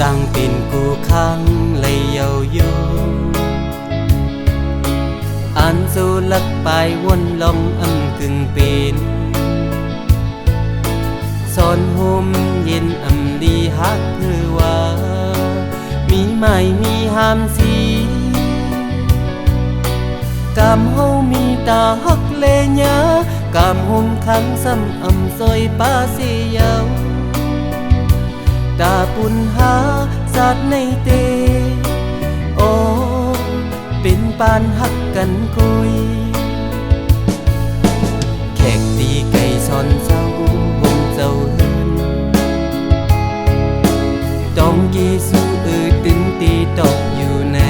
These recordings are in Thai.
giang tin cu khang lay yau yu an du lắc bàiวนลมอำกึ่งเป็นสอนห่มเย็นอำลีฮักคือว่ามีไม่มีหามสีกำเฮามีตาฮักเลญากำห่มขังซ้ำอำซอยป้าเสียาวตาปุ่นหาสัตว์ในเตโอเป็นปานฮักกันคุยแขกตีไก่ซอนเจ้าหงเจ้าเฮินดองกีสู้ตึงตีตกอยู่ใน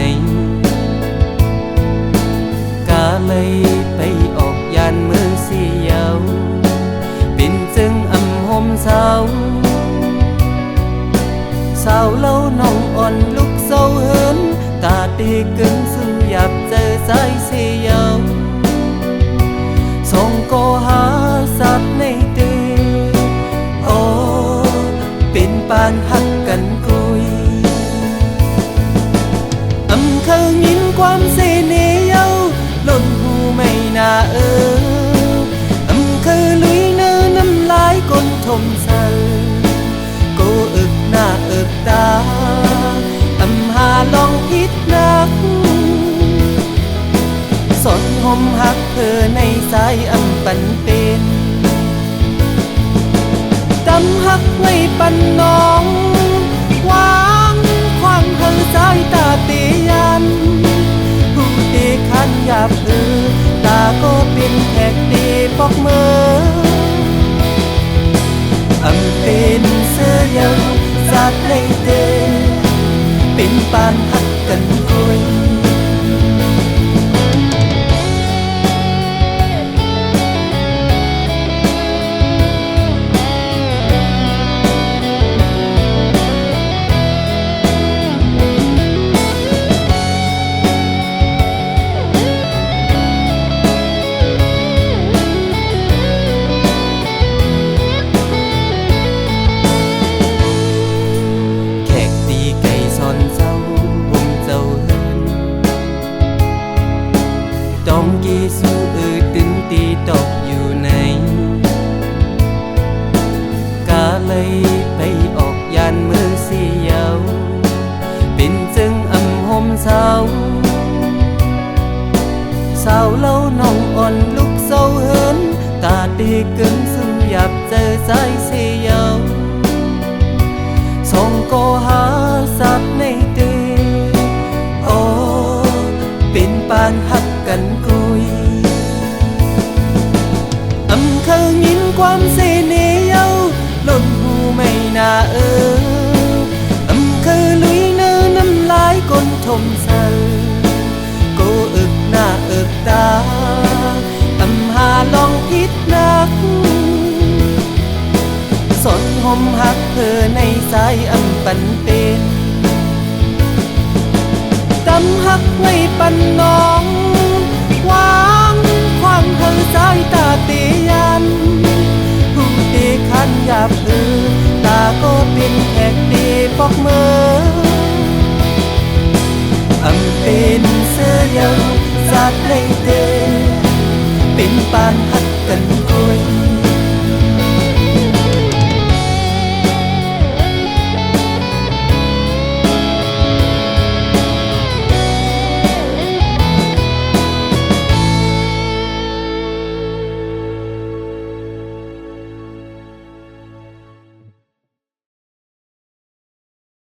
กาเลยไปออกยานเมืองเสียวเป็นจึงอำห่มเศร้าสาวเล่าน้องอ่อนลุกเศร้าเฮินตาตีกึ่งสู้หยับเจอใจเสียวส่งก็หาสัตว์ในเตโอเป็นปานหักกันคุยอำเคยยินความเสน่ห์เย้าล้นหูไม่น่าอำเคยลุยเนื้อน้ำลายก้นทมเศร้ากูอึกหน้าอึกตาอำหาลองพิษนักสดห่มหักเธอในสายอำปันเป็นกำหักไว้ปันน้องวางความเธอสายตาเตียันผู้ตีขันหยาบตาก็เป็นแขกตีปอกมืออำเป็นเสื้อเยาสัตว์ในเตเป็นปานหักกันคุยดองกีสู้ตึงตีตกอยู่ในกาเลยไปออกยานเมืองเสียวเป็นจึงอำห่มเศร้าสาวเล่าน้องอ่อนลุกเศร้าเฮินตาตีกึ่งสู้หยับเจอใจเสียวส่งก็หาสัตว์ในเตโอเป็นปานหักกันคุยอำเคยยินความเสน่ห์เย้าล้นหูไม่น่าอำเคยลุยเนื้อน้ำลายก้นทมเศร้ากูอึกหน้าอึกตาอำหาลองพิษนักสนห่มหักเธอในสายอำปันเป็นกำหักไว้ปันน้องวางความเธอสายตาเตียันผู้ตีขันหยาบตาก็เป็นแขกตีปอกมืออำเป็นเสื้อเยาสัตว์ในเตเป็นปาน